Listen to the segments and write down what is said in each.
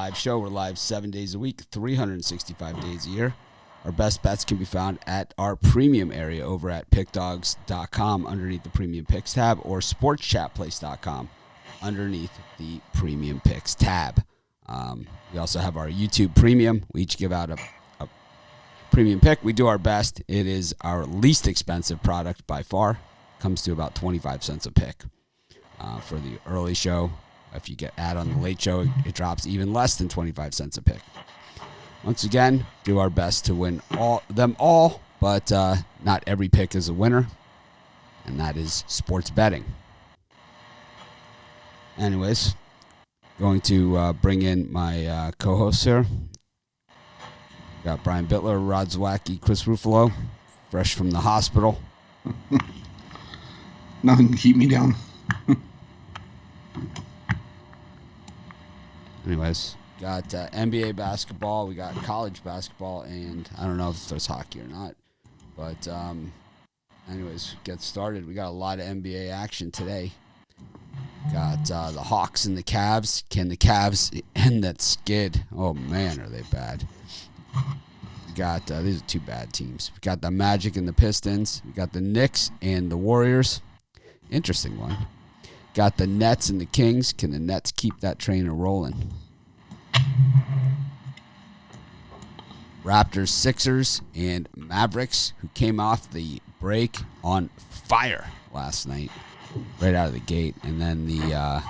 live show. We're live 7 days a week, 365 days a year. Our best bets can be found at our premium area over at pickdogs.com underneath the premium picks tab, or sportschatplace.com underneath the premium picks tab. We also have our YouTube premium. We each give out a premium pick. We do our best. It is our least expensive product by far. Comes to about 25 cents a pick. For the early show, if you add on the late show, it drops even less than 25 cents a pick. Once again, do our best to win them all, but not every pick is a winner, and that is sports betting. Anyways, going to bring in my co-hosts here. Got Brian Bittler, Rod Zwacky, Chris Ruffalo, fresh from the hospital. Nothing can keep me down. Anyways, got NBA basketball, we got college basketball, and I don't know if there's hockey or not. But anyways, get started. We got a lot of NBA action today. Got the Hawks and the Cavs. Can the Cavs end that skid? Oh, man, are they bad. We got, these are two bad teams. We got the Magic and the Pistons. We got the Knicks and the Warriors. Interesting one. Got the Nets and the Kings. Can the Nets keep that train rolling? Raptors, Sixers, and Mavericks, who came off the break on fire last night, right out of the gate. And then the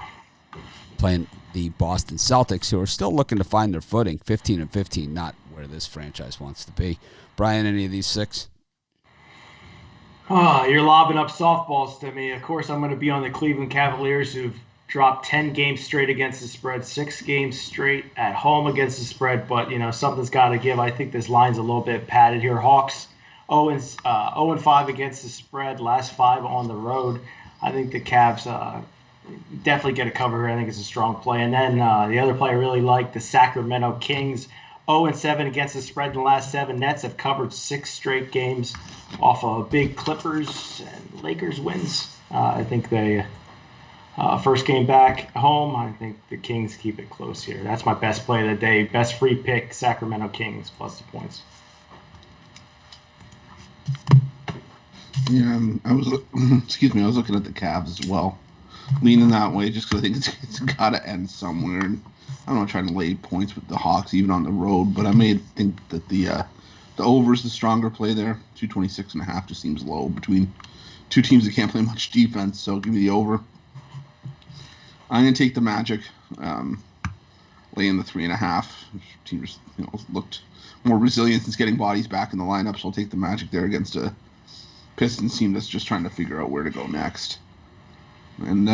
playing the Boston Celtics, who are still looking to find their footing, 15-15, not where this franchise wants to be. Brian, any of these six? You're lobbing up softballs to me. Of course, I'm going to be on the Cleveland Cavaliers, who've dropped 10 games straight against the spread, 6 games straight at home against the spread. But, something's got to give. I think this line's a little bit padded here. Hawks 0-5 against the spread, last 5 on the road. I think the Cavs definitely get a cover here. I think it's a strong play. And then the other play I really like, the Sacramento Kings, 0-7 against the spread in the last 7. Nets have covered 6 straight games off of big Clippers and Lakers wins. I think they first game back home. I think the Kings keep it close here. That's my best play of the day. Best free pick, Sacramento Kings plus the points. Yeah, I was looking at the Cavs as well, leaning that way just because I think it's got to end somewhere. And I'm not trying to lay points with the Hawks even on the road, but I may think that the over is the stronger play there. 226.5 just seems low between two teams that can't play much defense. So give me the over. I'm gonna take the Magic, lay in the 3.5. Team just looked more resilient since getting bodies back in the lineup, so I'll take the Magic there against a Pistons team that's just trying to figure out where to go next. And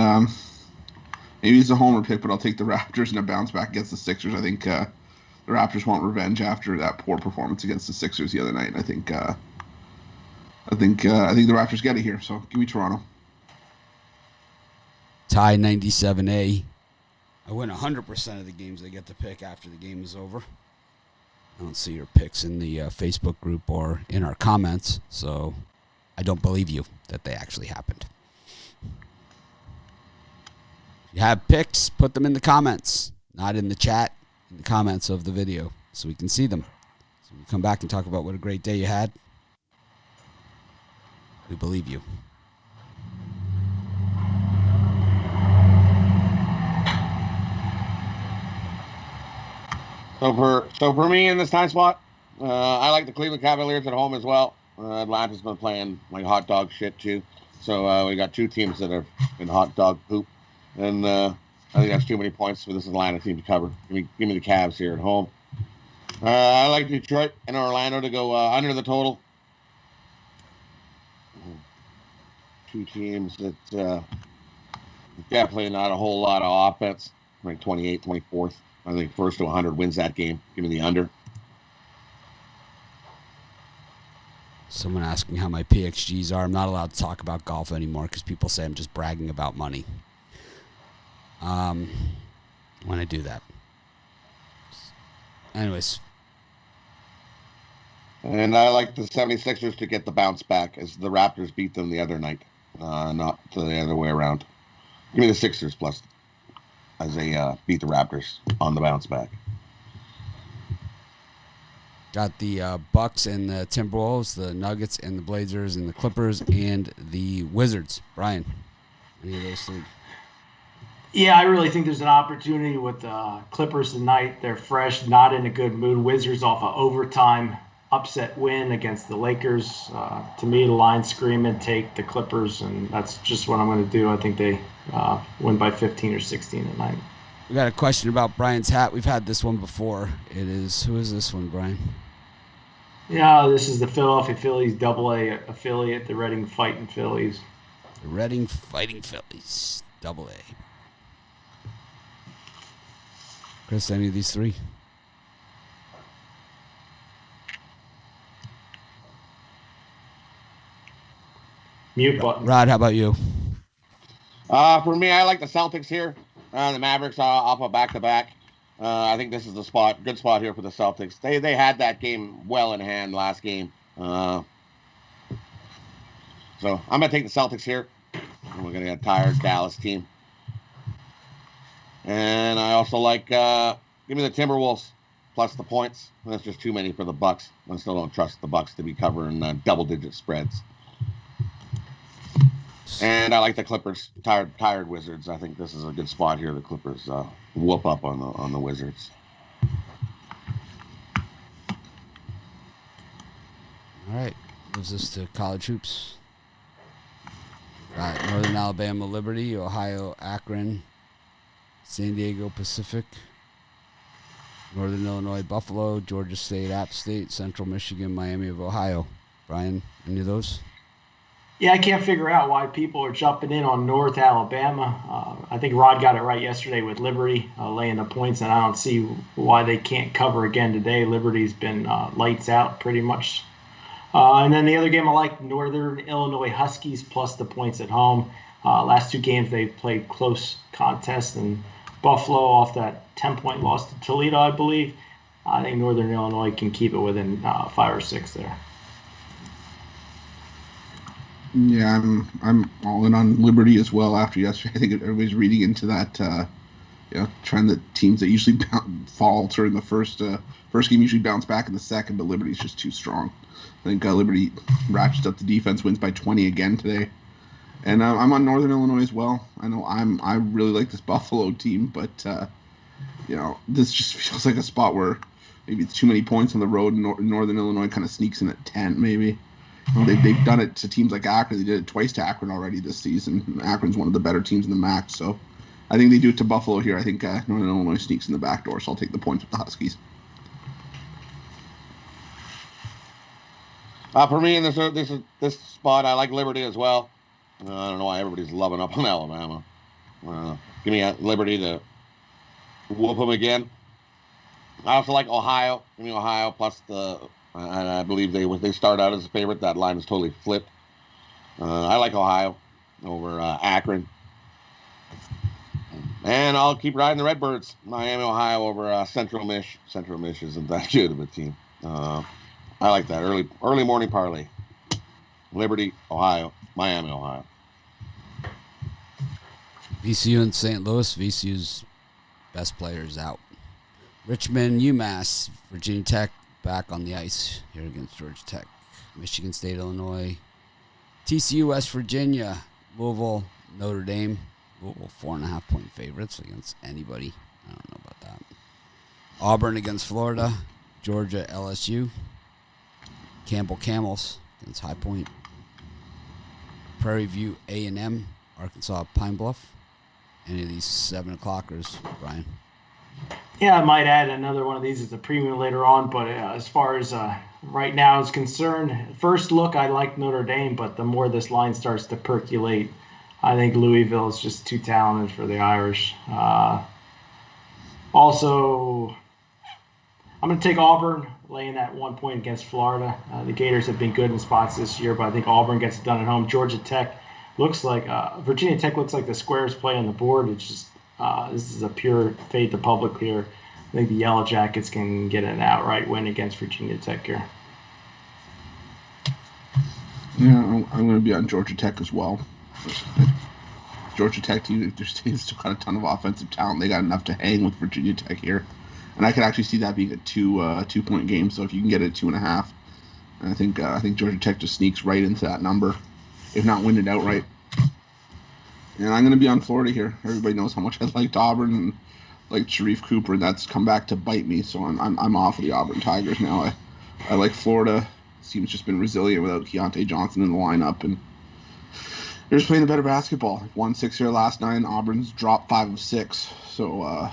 maybe it's a homer pick, but I'll take the Raptors in a bounce back against the Sixers. I think the Raptors want revenge after that poor performance against the Sixers the other night. And I think the Raptors get it here. So give me Toronto. Tie 97A. I win 100% of the games I get to pick after the game is over. I don't see your picks in the Facebook group or in our comments, so I don't believe you that they actually happened. If you have picks, put them in the comments, not in the chat, in the comments of the video, so we can see them. So we come back and talk about what a great day you had. We believe you. So for me in this time spot, I like the Cleveland Cavaliers at home as well. Atlanta's been playing like hot dog shit too. So we got two teams that are in hot dog poop. And I think that's too many points for this Atlanta team to cover. Give me the Cavs here at home. I like Detroit and Orlando to go under the total. Two teams that definitely not a whole lot of offense. Like 28th, 24th. I think first to 100 wins that game. Give me the under. Someone asking how my PXGs are. I'm not allowed to talk about golf anymore because people say I'm just bragging about money. When I do that. Anyways. And I like the 76ers to get the bounce back as the Raptors beat them the other night. Not the other way around. Give me the Sixers plus as they beat the Raptors on the bounce back. Got the Bucks and the Timberwolves, the Nuggets and the Blazers and the Clippers and the Wizards. Brian, any of those three? Yeah, I really think there's an opportunity with the Clippers tonight. They're fresh, not in a good mood. Wizards off an overtime upset win against the Lakers. To me, the line screaming, take the Clippers, and that's just what I'm going to do. I think they win by 15 or 16 tonight. We got a question about Brian's hat. We've had this one before. It is, who is this one, Brian? Yeah, this is the Philadelphia Phillies AA affiliate, the Reading Fighting Phillies. The Reading Fighting Phillies, AA. Chris, any of these three? Mute button. Rod, how about you? For me, I like the Celtics here. The Mavericks are off a back-to-back. I think this is the spot, good spot here for the Celtics. They had that game well in hand last game. So I'm going to take the Celtics here. We're going to get a tired Dallas team. And I also like, give me the Timberwolves plus the points. That's just too many for the Bucks. I still don't trust the Bucks to be covering double-digit spreads. And I like the Clippers, tired Wizards. I think this is a good spot here. The Clippers whoop up on the Wizards. All right, moves us to college hoops. Got Northern Alabama Liberty, Ohio Akron, San Diego Pacific, Northern Illinois Buffalo, Georgia State App State, Central Michigan Miami of Ohio. Brian, any of those? Yeah, I can't figure out why people are jumping in on North Alabama. I think Rod got it right yesterday with Liberty laying the points, and I don't see why they can't cover again today. Liberty's been lights out pretty much. And then the other game I like, Northern Illinois Huskies plus the points at home. Last two games they played close contests, and Buffalo off that 10-point loss to Toledo, I believe. I think Northern Illinois can keep it within 5 or 6 there. Yeah, I'm all in on Liberty as well after yesterday. I think everybody's reading into that trend that teams that usually falter in the first game usually bounce back in the second, but Liberty's just too strong. I think Liberty ratchets up the defense, wins by 20 again today. And I'm on Northern Illinois as well. I know I really like this Buffalo team, but this just feels like a spot where maybe it's too many points on the road. Northern Illinois kind of sneaks in at 10 maybe. They've done it to teams like Akron. They did it twice to Akron already this season. Akron's one of the better teams in the MAC, so I think they do it to Buffalo here. I think Northern Illinois sneaks in the back door, so I'll take the points with the Huskies. For me, in this spot, I like Liberty as well. I don't know why everybody's loving up on Alabama. Give me Liberty to whoop them again. I also like Ohio. Give me Ohio plus the. And I believe they start out as a favorite. That line is totally flipped. I like Ohio over Akron. And I'll keep riding the Redbirds. Miami, Ohio over Central Mich. Central Mich isn't that good of a team. I like that. Early morning parlay. Liberty, Ohio. Miami, Ohio. VCU and St. Louis. VCU's best players out. Richmond, UMass, Virginia Tech. Back on the ice here against Georgia Tech. Michigan State, Illinois. TCU, West Virginia. Louisville, Notre Dame. Louisville 4.5-point favorites against anybody. I don't know about that. Auburn against Florida. Georgia, LSU. Campbell Camels against High Point. Prairie View, A&M. Arkansas, Pine Bluff. Any of these 7 o'clockers, Brian? Yeah, I might add another one of these as a premium later on, but as far as right now is concerned, first look, I like Notre Dame, but the more this line starts to percolate, I think Louisville is just too talented for the Irish. Also, I'm going to take Auburn, laying that 1 point against Florida. The Gators have been good in spots this year, but I think Auburn gets it done at home. Georgia Tech looks like Virginia Tech looks like the squares play on the board. It's just this is a pure fade to public here. I think the Yellow Jackets can get an outright win against Virginia Tech here. Yeah, I'm going to be on Georgia Tech as well. Georgia Tech team, they've still got a ton of offensive talent. They got enough to hang with Virginia Tech here. and I could actually see that being a 2-point game. So if you can get it 2.5, and I think Georgia Tech just sneaks right into that number, if not win it outright. And I'm going to be on Florida here. Everybody knows how much I liked Auburn and liked Sharif Cooper, and that's come back to bite me. So I'm off of the Auburn Tigers now. I like Florida. Team's just been resilient without Keontae Johnson in the lineup, and they're just playing a better basketball. Won 6 here last 9. Auburn's dropped 5 of 6. So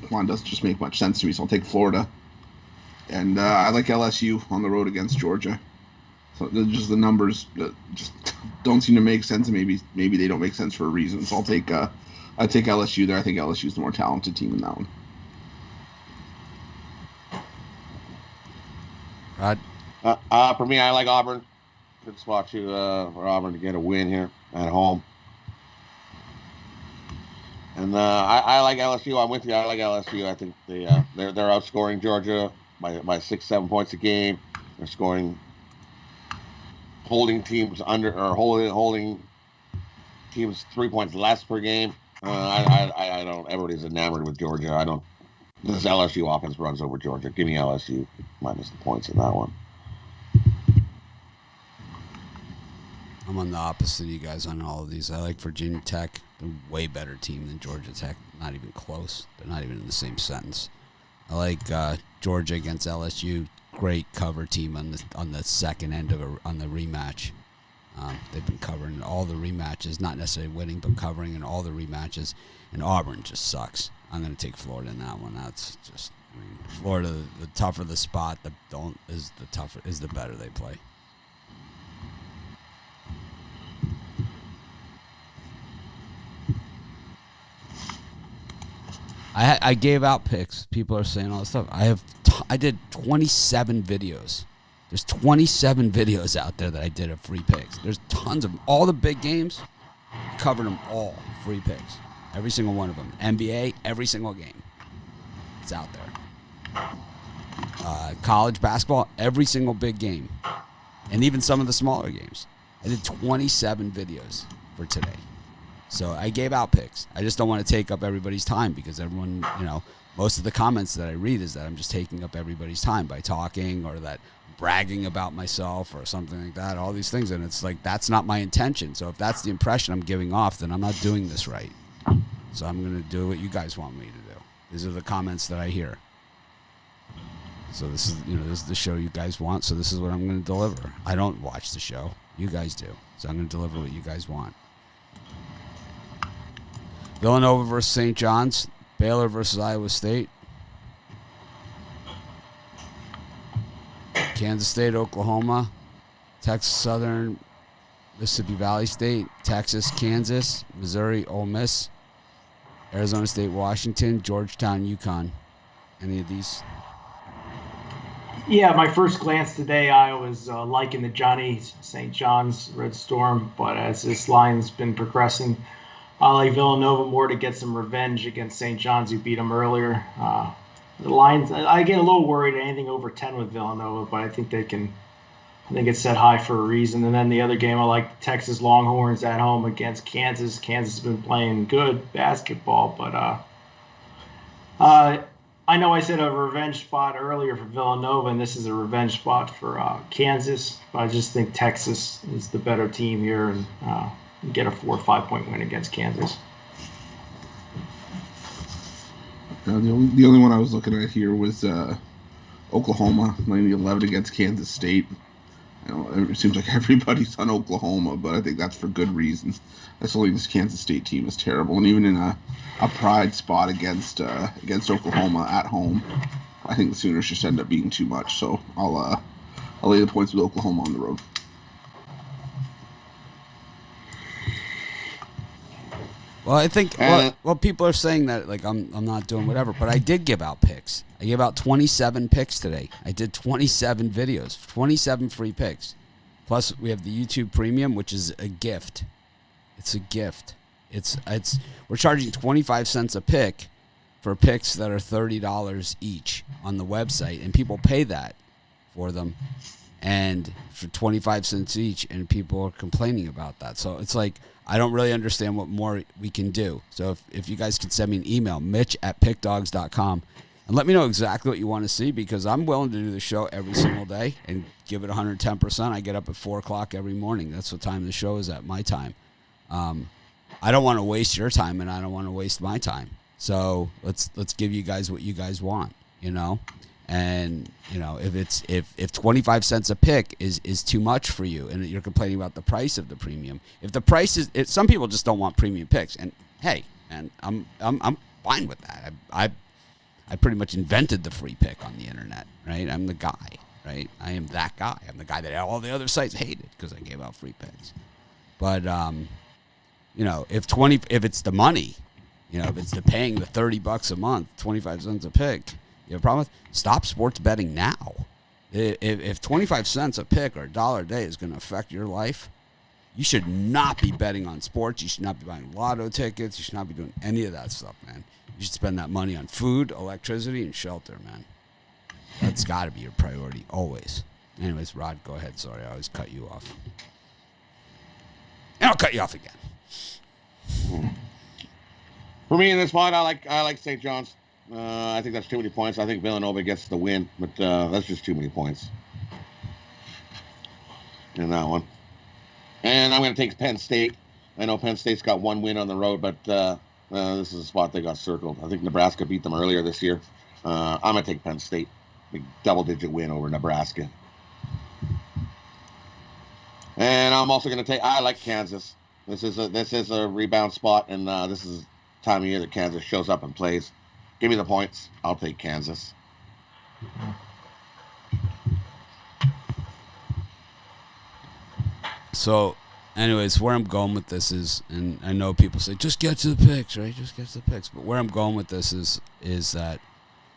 one doesn't just make much sense to me. So I'll take Florida, and I like LSU on the road against Georgia. So just the numbers just don't seem to make sense, and maybe they don't make sense for a reason. So I take LSU there. I think LSU's the more talented team in that one. Rod? For me, I like Auburn. Good spot for Auburn to get a win here at home. And I like LSU. I'm with you. I like LSU. I think they're outscoring Georgia by 6-7 points a game. They're scoring, holding teams under, or holding teams 3 points less per game. I don't. Everybody's enamored with Georgia. This LSU offense runs over Georgia. Give me LSU minus the points in that one. I'm on the opposite of you guys on all of these. I like Virginia Tech. They're a way better team than Georgia Tech. Not even close. They're not even in the same sentence. I like Georgia against LSU. Great cover team on the second end on the rematch. They've been covering all the rematches, not necessarily winning, but covering in all the rematches. And Auburn just sucks. I'm going to take Florida in that one. That's just, Florida. The tougher the spot, is the better they play. I gave out picks. People are saying all this stuff. I did 27 videos. There's 27 videos out there that I did of free picks. There's tons of them. All the big games, covered them all. Free picks. Every single one of them. NBA, every single game. It's out there. College basketball, every single big game. And even some of the smaller games. I did 27 videos for today. So I gave out picks. I just don't want to take up everybody's time because everyone, most of the comments that I read is that I'm just taking up everybody's time by talking or that bragging about myself or something like that, all these things. And it's like, that's not my intention. So if that's the impression I'm giving off, then I'm not doing this right. So I'm going to do what you guys want me to do. These are the comments that I hear. So this is the show you guys want. So this is what I'm going to deliver. I don't watch the show. You guys do. So I'm going to deliver what you guys want. Villanova versus St. John's. Baylor versus Iowa State. Kansas State, Oklahoma. Texas Southern, Mississippi Valley State. Texas, Kansas. Missouri, Ole Miss. Arizona State, Washington. Georgetown, UConn. Any of these? Yeah, my first glance today, I was liking the Johnny St. John's Red Storm, but as this line's been progressing, I like Villanova more to get some revenge against St. John's, who beat them earlier. The lines, I get a little worried at anything over 10 with Villanova, but I think it's set high for a reason. And then the other game, I like the Texas Longhorns at home against Kansas. Kansas has been playing good basketball, but I know I said a revenge spot earlier for Villanova, and this is a revenge spot for Kansas. But I just think Texas is the better team here and get a 4 or 5 point win against Kansas. The only one I was looking at here was Oklahoma, 90-11 against Kansas State. It seems like everybody's on Oklahoma, but I think that's for good reason. I still think this Kansas State team is terrible, and even in a pride spot against Oklahoma at home, I think the Sooners just end up being too much. So I'll lay the points with Oklahoma on the road. Well, I think people are saying that like I'm not doing whatever, but I did give out picks. I gave out 27 picks today. I did 27 videos, 27 free picks. Plus we have the YouTube Premium, which is a gift. It's a gift. We're charging 25 cents a pick for picks that are $30 each on the website, and people pay that for them, and for 25 cents each, and people are complaining about that. So it's like, I don't really understand what more we can do. So if you guys could send me an email, Mitch@pickdogs.com, And let me know exactly what you want to see, because I'm willing to do the show every single day and give it 110%. I get up at 4 o'clock every morning. That's what time the show is at, my time. I don't want to waste your time, and I don't want to waste my time. So let's give you guys what you guys want, you know? And, you know, if 25 cents a pick is too much for you and you're complaining about the price of the premium, if the price is, some people just don't want premium picks. And hey, and I'm fine with that. I pretty much invented the free pick on the internet, right? I'm the guy, right? I am that guy. I'm the guy that all the other sites hated because I gave out free picks. But, you know, if it's the money, you know, if it's the paying the $30 a month, 25 cents a pick, you have a problem with? Stop sports betting now. If 25 cents a pick or $1 a day is going to affect your life, you should not be betting on sports. You should not be buying lotto tickets. You should not be doing any of that stuff, man. You should spend that money on food, electricity, and shelter, man. That's got to be your priority, always. Anyways, Rod, go ahead. Sorry, I always cut you off. And I'll cut you off again. For me in this spot, I like St. John's. I think that's too many points. I think Villanova gets the win, but that's just too many points in that one. And I'm going to take Penn State. I know Penn State's got one win on the road, but this is a spot they got circled. I think Nebraska beat them earlier this year. I'm going to take Penn State. Big double-digit win over Nebraska. And I'm also going to I like Kansas. This is a rebound spot, and this is the time of year that Kansas shows up and plays. Give me the points. I'll take Kansas. So, anyways, where I'm going with this is, and I know people say, just get to the picks, right? Just get to the picks. But where I'm going with this is that,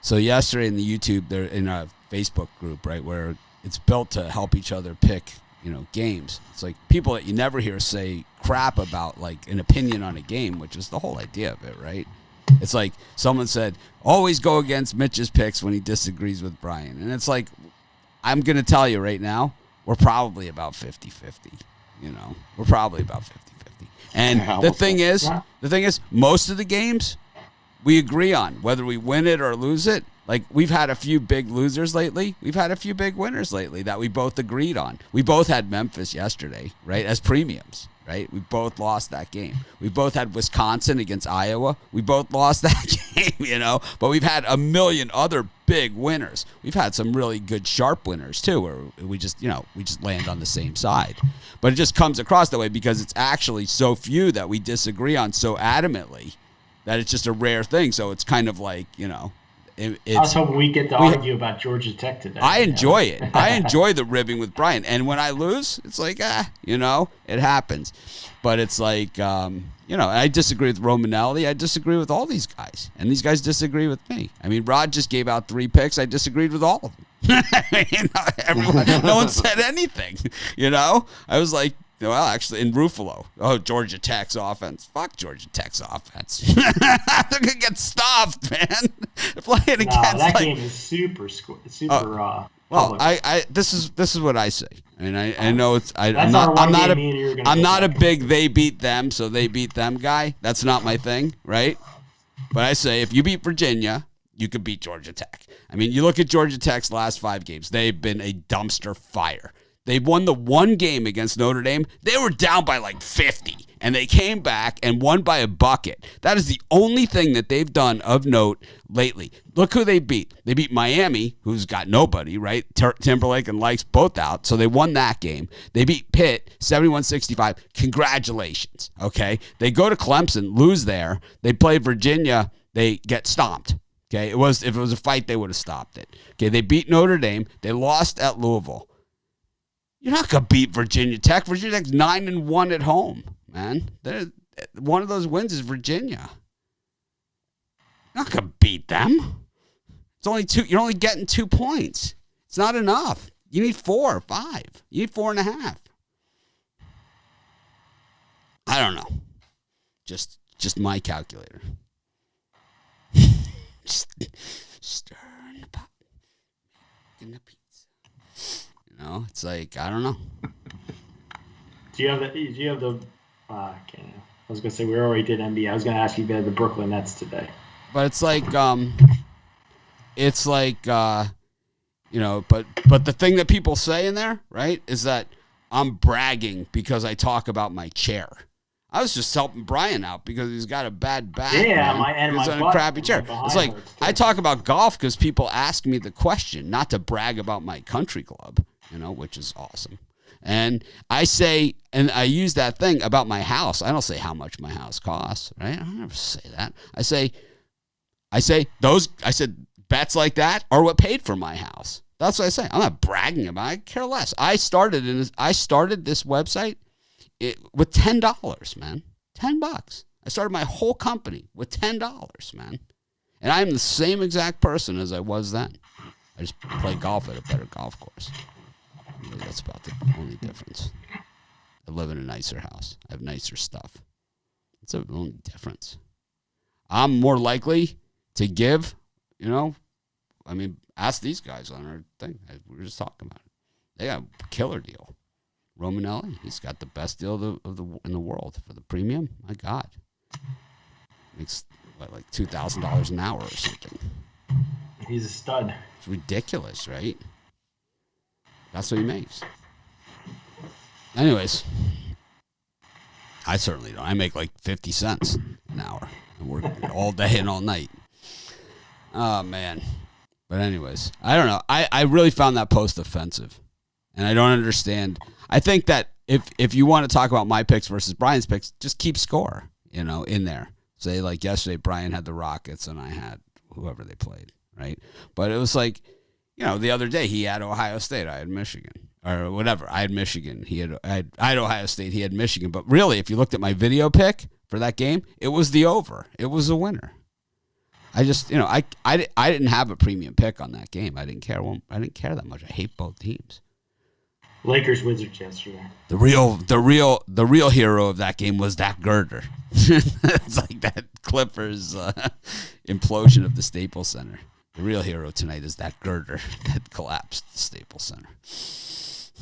so yesterday in the YouTube, they're in a Facebook group, right, where it's built to help each other pick, you know, games. It's like people that you never hear say crap about, like, an opinion on a game, which is the whole idea of it, right? It's like someone said, always go against Mitch's picks when he disagrees with Brian. And it's like, I'm going to tell you right now, we're probably about 50-50. You know, we're probably about 50-50. And the thing is, most of the games we agree on, whether we win it or lose it. Like, we've had a few big losers lately. We've had a few big winners lately that we both agreed on. We both had Memphis yesterday, right, as premiums, right? We both lost that game. We both had Wisconsin against Iowa. We both lost that game, you know. But we've had a million other big winners. We've had some really good sharp winners, too, where we just land on the same side. But it just comes across that way because it's actually so few that we disagree on so adamantly that it's just a rare thing. So it's kind of like, you know, I was hoping we get to argue about Georgia Tech today. I enjoy it. I enjoy the ribbing with Brian. And when I lose, it's like, you know, it happens. But it's like, you know, I disagree with Romanelli. I disagree with all these guys. And these guys disagree with me. I mean, Rod just gave out 3 picks. I disagreed with all of them. You know, no one said anything. You know, I was like, well, actually, in Ruffalo, Georgia Tech's offense. Fuck Georgia Tech's offense. They're gonna get stopped, man. They're playing against that game is super. Well, this is what I say. I mean, I know it's. I'm not a big they beat them, so they beat them guy. That's not my thing, right? But I say if you beat Virginia, you could beat Georgia Tech. I mean, you look at Georgia Tech's last 5 games; they've been a dumpster fire. They won the one game against Notre Dame. They were down by like 50, and they came back and won by a bucket. That is the only thing that they've done of note lately. Look who they beat. They beat Miami, who's got nobody, right? Timberlake and Likes both out, so they won that game. They beat Pitt 71-65. Congratulations, okay? They go to Clemson, lose there. They play Virginia. They get stomped. Okay, if it was a fight, they would have stopped it. Okay, they beat Notre Dame. They lost at Louisville. You're not going to beat Virginia Tech. Virginia Tech's 9-1 at home, man. One of those wins is Virginia. You're not going to beat them. It's only 2. You're only getting 2 points. It's not enough. You need 4 or 5. You need 4.5. I don't know. Just my calculator. Stirring the pot. Making the pizza. No, it's like, I don't know. Do you have the I was gonna say we already did NBA. I was gonna ask you if you had the Brooklyn Nets today. But it's like, it's like, but the thing that people say in there, right, is that I'm bragging because I talk about my chair. I was just helping Brian out because he's got a bad back. Yeah, he's on a crappy chair. It's like I talk about golf because people ask me the question, not to brag about my country club, which is awesome. And I say, and I use that thing about my house. I don't say how much my house costs, right? I don't ever say that. I said bets like that are what paid for my house. That's what I say. I'm not bragging about it. I care less. I started this website with $10, man. $10. I started my whole company with $10, man. And I am the same exact person as I was then. I just play golf at a better golf course. Really, that's about the only difference. I live in a nicer house. I have nicer stuff. That's the only difference. I'm more likely to give, ask these guys on our thing. We were just talking about it. They got a killer deal. Romanelli, he's got the best deal in the world for the premium. My God. Makes, like $2,000 an hour or something. He's a stud. It's ridiculous, right? That's what he makes. Anyways, I certainly don't. I make like 50 cents an hour. I work all day and all night. Oh, man. But anyways, I don't know. I really found that post offensive. And I don't understand. I think that if you want to talk about my picks versus Brian's picks, just keep score, in there. Say, like yesterday, Brian had the Rockets and I had whoever they played, right? But it was like, the other day he had Ohio State, I had Michigan, or whatever. I had Michigan. I had Ohio State, he had Michigan. But really, if you looked at my video pick for that game, it was the over. It was a winner. I just, I didn't have a premium pick on that game. I didn't care that much. I hate both teams. Lakers Wizards yesterday. The real hero of that game was that girder. It's like that Clippers implosion of the Staples Center. The real hero tonight is that girder that collapsed the Staples Center. It's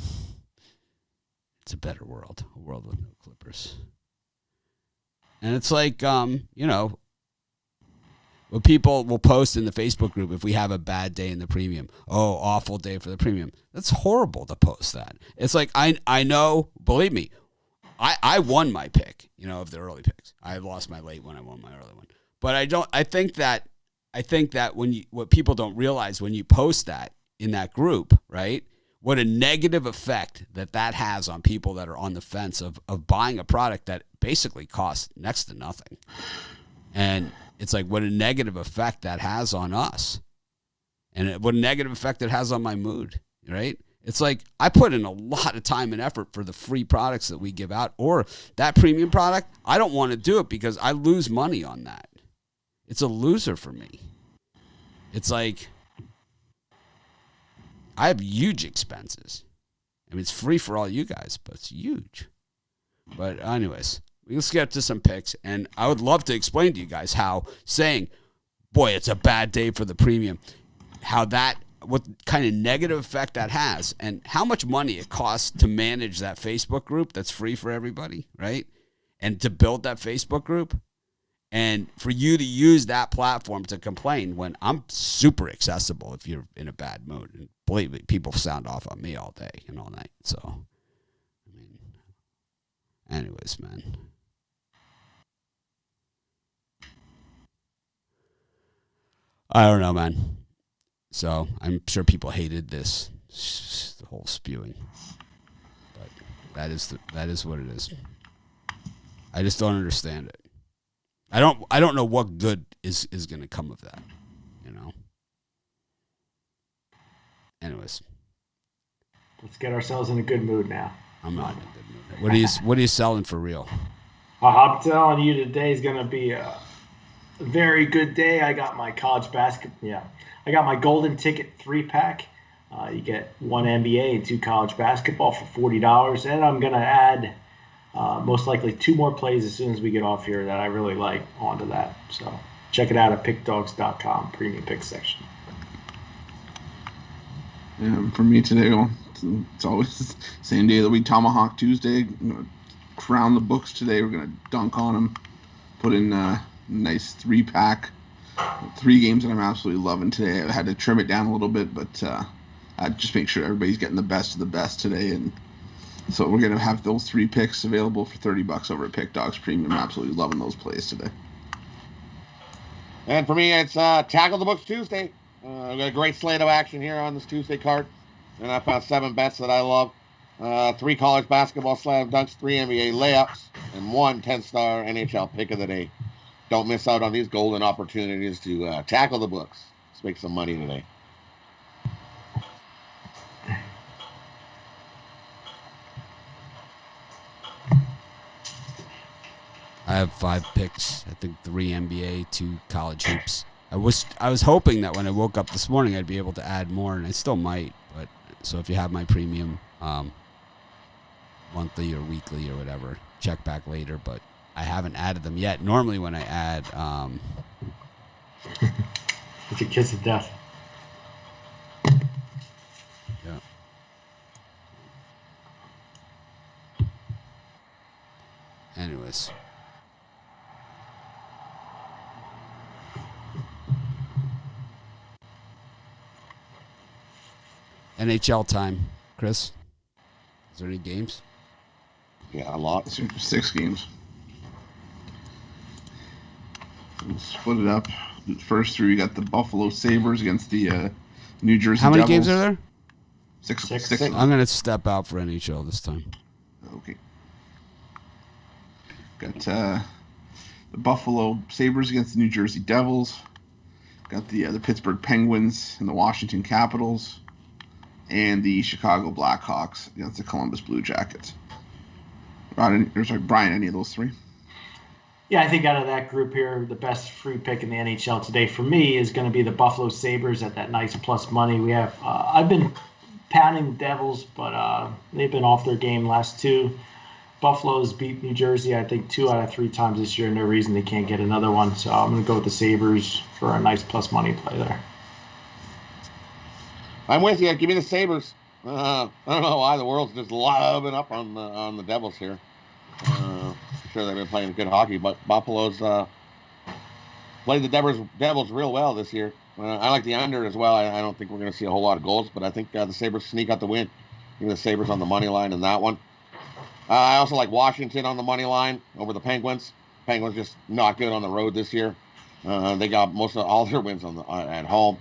a better world, a world with no Clippers. And it's like, what people will post in the Facebook group if we have a bad day in the premium. Oh, awful day for the premium. That's horrible to post that. It's like, I know, believe me, I won my pick, of the early picks. I lost my late one, I won my early one. But I think that what people don't realize when you post that in that group, right? What a negative effect that has on people that are on the fence of buying a product that basically costs next to nothing. And it's like what a negative effect that has on us. And what a negative effect it has on my mood, right? It's like I put in a lot of time and effort for the free products that we give out, or that premium product. I don't want to do it because I lose money on that. It's a loser for me. It's like I have huge expenses. It's free for all you guys, but it's huge. But anyways, let's get to some picks. And I would love to explain to you guys how saying, boy, it's a bad day for the premium, what kind of negative effect that has and how much money it costs to manage that Facebook group that's free for everybody, right? And to build that Facebook group. And for you to use that platform to complain when I'm super accessible if you're in a bad mood. And believe me, people sound off on me all day and all night. So, anyways, man. I don't know, man. So I'm sure people hated the whole spewing. But that is what it is. I just don't understand it. I don't know what good is going to come of that, Anyways, let's get ourselves in a good mood now. I'm not in a good mood. What are you selling for real? I'm telling you, today is going to be a very good day. I got my college basketball. Yeah, I got my golden ticket 3-pack. You get 1 NBA and 2 college basketball for $40, and I'm going to add most likely 2 more plays as soon as we get off here that I really like onto that. So check it out at pickdogs.com, premium pick section. Yeah, for me today, it's always the same day of the week, Tomahawk Tuesday. I'm going to crown the books today. We're going to dunk on them, put in a nice 3-pack. 3 games that I'm absolutely loving today. I had to trim it down a little bit, but I just make sure everybody's getting the best of the best today. And so we're gonna have those 3 picks available for $30 over at Pick Dogs Premium. I'm absolutely loving those plays today. And for me, it's Tackle the Books Tuesday. We've got a great slate of action here on this Tuesday card. And I found 7 bets that I love. 3 college basketball slam dunks, 3 NBA layups, and 1 10-star NHL pick of the day. Don't miss out on these golden opportunities to tackle the books. Let's make some money today. I have 5 picks. I think 3 NBA, 2 college hoops. I was hoping that when I woke up this morning I'd be able to add more, and I still might. But so if you have my premium monthly or weekly or whatever, check back later. But I haven't added them yet. Normally when I add, it's a kiss of death. Yeah. Anyways. NHL time, Chris. Is there any games? Yeah, a lot. 6 games. We'll split it up. The first 3, we got the Buffalo Sabres against the New Jersey Devils. How many games are there? 6. I'm going to step out for NHL this time. Okay. Got the Buffalo Sabres against the New Jersey Devils. Got the Pittsburgh Penguins and the Washington Capitals. And the Chicago Blackhawks against the Columbus Blue Jackets. Brian, any of those 3? Yeah, I think out of that group here, the best free pick in the NHL today for me is going to be the Buffalo Sabres at that nice plus money. We have I've been pounding the Devils, but they've been off their game last 2. Buffalo's beat New Jersey, I think, 2 out of 3 times this year. No reason they can't get another one. So I'm going to go with the Sabres for a nice plus money play there. I'm with you. Give me the Sabres. I don't know why the world's just loving up on the Devils here. Sure they've been playing good hockey, but Buffalo's played the Devils real well this year. I like the under as well. I don't think we're going to see a whole lot of goals, but I think the Sabres sneak out the win. Give me the Sabres on the money line in that one. I also like Washington on the money line over the Penguins. Penguins just not good on the road this year. They got most of all their wins at home.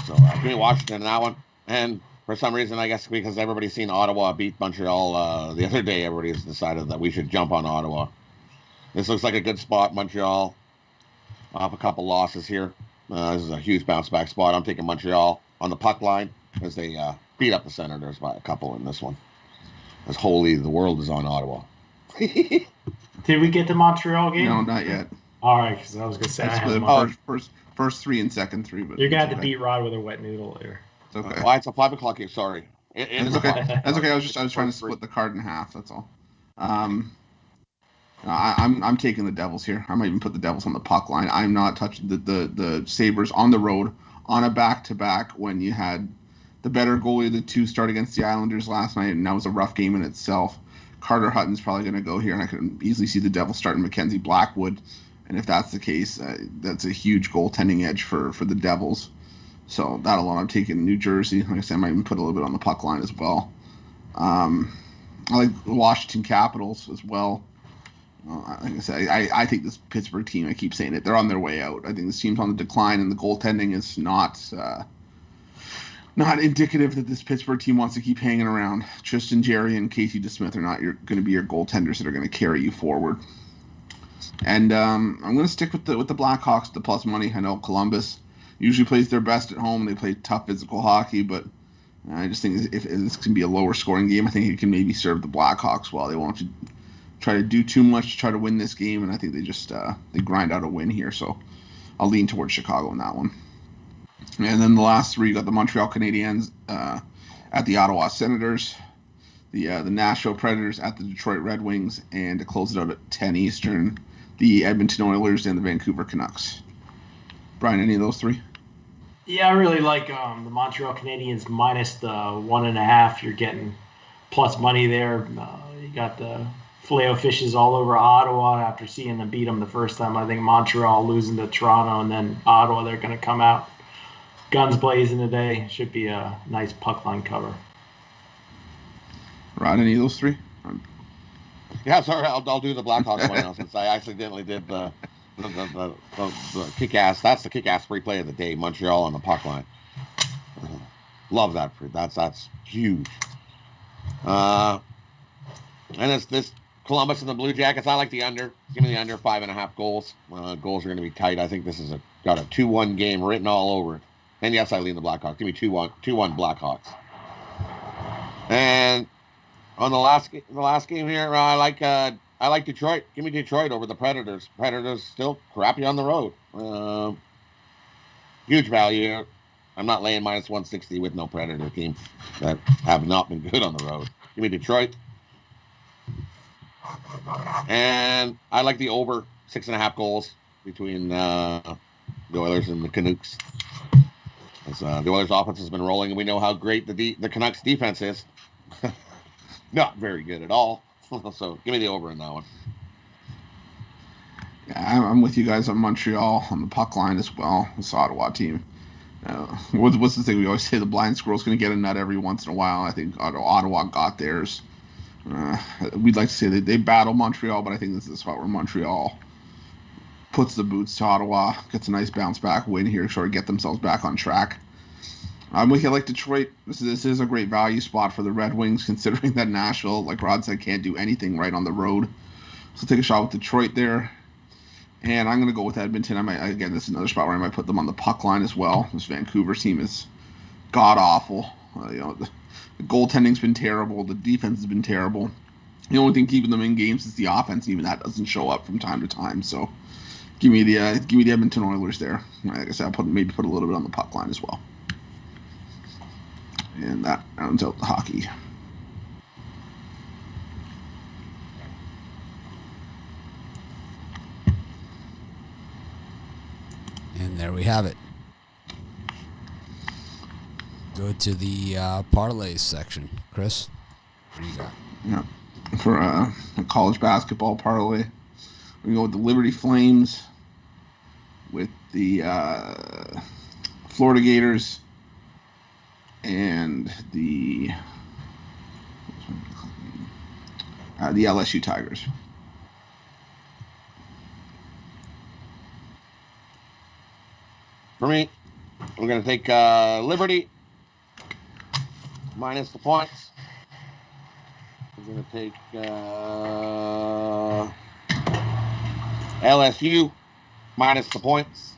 So give me Washington in that one. And for some reason, I guess because everybody's seen Ottawa beat Montreal the other day, everybody's decided that we should jump on Ottawa. This looks like a good spot, Montreal. Off a couple losses here. This is a huge bounce back spot. I'm taking Montreal on the puck line as they beat up the Senators by a couple in this one. As holy the world is on Ottawa. Did we get the Montreal game? No, not yet. All right, because I was going to say I have first 3 and second 3. But you're going to have to beat Rod with a wet noodle later. It's okay. Why it's a 5 o'clock game? Sorry. It's okay. That's okay. I was trying to split the card in half. That's all. I'm taking the Devils here. I might even put the Devils on the puck line. I'm not touching the Sabres on the road on a back-to-back when you had the better goalie of the 2 start against the Islanders last night, and that was a rough game in itself. Carter Hutton's probably going to go here, and I can easily see the Devils starting Mackenzie Blackwood. And if that's the case, that's a huge goaltending edge for the Devils. So that alone, I'm taking New Jersey. Like I said, I might even put a little bit on the puck line as well. I like the Washington Capitals as well. Like I said, I think this Pittsburgh team, I keep saying it, they're on their way out. I think this team's on the decline, and the goaltending is not indicative that this Pittsburgh team wants to keep hanging around. Tristan Jarry and Casey DeSmith are not going to be your goaltenders that are going to carry you forward. And I'm going to stick with the Blackhawks, the plus money. I know Columbus usually plays their best at home. They play tough physical hockey, but I just think if this can be a lower scoring game, I think it can maybe serve the Blackhawks well. They won't try to do too much to try to win this game, and I think they just they grind out a win here. So I'll lean towards Chicago in that one. And then the last 3, you got the Montreal Canadiens at the Ottawa Senators, the Nashville Predators at the Detroit Red Wings, and to close it out at 10 Eastern, the Edmonton Oilers and the Vancouver Canucks. Brian, any of those 3? Yeah, I really like the Montreal Canadiens minus the 1.5. You're getting plus money there. You got the Flail fishes all over Ottawa after seeing them beat them the first time. I think Montreal losing to Toronto, and then Ottawa, they're going to come out guns blazing today. Should be a nice puck line cover. Rod, any of those three? Yeah, sorry, I'll do the Blackhawks one now since I accidentally did the kick-ass. That's the kick-ass free play of the day, Montreal on the puck line. Love that. That's huge. And it's this Columbus and the Blue Jackets. I like the under. Give me the under 5.5 goals. Goals are going to be tight. I think this is got a 2-1 game written all over it. And yes, I lean the Blackhawks. Give me 2-1 Blackhawks. And on the last game here, I like Detroit. Give me Detroit over the Predators. Predators still crappy on the road. Huge value. I'm not laying minus 160 with no Predator team that have not been good on the road. Give me Detroit. And I like the over 6.5 goals between the Oilers and the Canucks. As, the Oilers' offense has been rolling, and we know how great the Canucks' defense is. Not very good at all. So give me the over in that one. Yeah, I'm with you guys on Montreal on the puck line as well. This Ottawa team. What's the thing we always say? The blind squirrel's going to get a nut every once in a while. I think Ottawa got theirs. We'd like to say that they battle Montreal, but I think this is the spot where Montreal puts the boots to Ottawa, gets a nice bounce back win here, sort of get themselves back on track. I'm with you. I like Detroit. This is a great value spot for the Red Wings, considering that Nashville, like Rod said, can't do anything right on the road. So take a shot with Detroit there. And I'm going to go with Edmonton. This is another spot where I might put them on the puck line as well. This Vancouver team is god-awful. The goaltending's been terrible. The defense has been terrible. The only thing keeping them in games is the offense. Even that doesn't show up from time to time. So give me the Edmonton Oilers there. Like I said, I'll maybe put a little bit on the puck line as well. And that rounds out the hockey. And there we have it. Go to the parlays section. Chris, what do you got? Yeah. For a college basketball parlay, we go with the Liberty Flames, with the Florida Gators, and the LSU Tigers. For me, we're going to take Liberty minus the points. We're going to take LSU minus the points.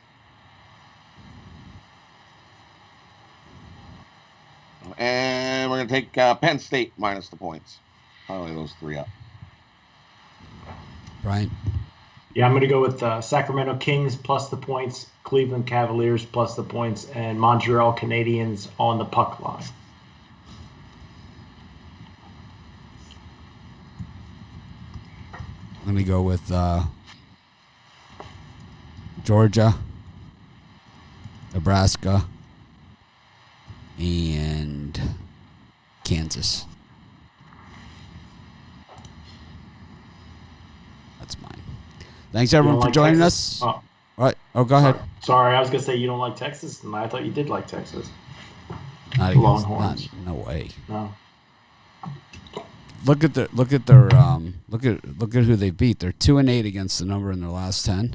And we're going to take Penn State minus the points. Probably those three up. Brian? Yeah, I'm going to go with Sacramento Kings plus the points, Cleveland Cavaliers plus the points, and Montreal Canadiens on the puck line. Let me go with Georgia, Nebraska, and Kansas. That's mine. Thanks, everyone, for joining us. All right. Oh, go ahead. Sorry, I was going to say you don't like Texas, and I thought you did like Texas. Not Longhorns. No way. No. Look at who they beat. They're 2-8 against the number in their last 10.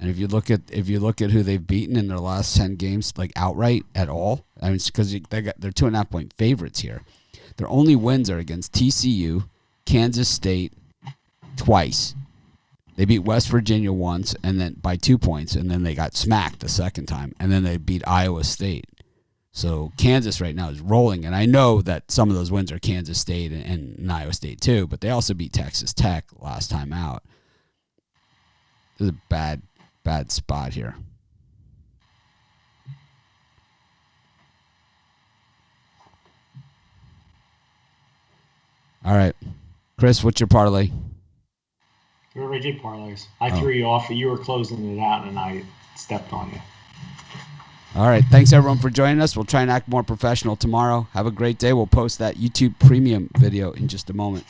And if you look at who they've beaten in their last 10 games, like outright at all, I mean, it's because they're 2.5 point favorites here. Their only wins are against TCU, Kansas State, twice. They beat West Virginia once, and then by 2 points, and then they got smacked the second time, and then they beat Iowa State. So Kansas right now is rolling, and I know that some of those wins are Kansas State and Iowa State too, but they also beat Texas Tech last time out. This is a bad spot here. All right. Chris, what's your parlay? We already did parlays. I threw you off. You were closing it out, and I stepped on you. All right. Thanks, everyone, for joining us. We'll try and act more professional tomorrow. Have a great day. We'll post that YouTube Premium video in just a moment.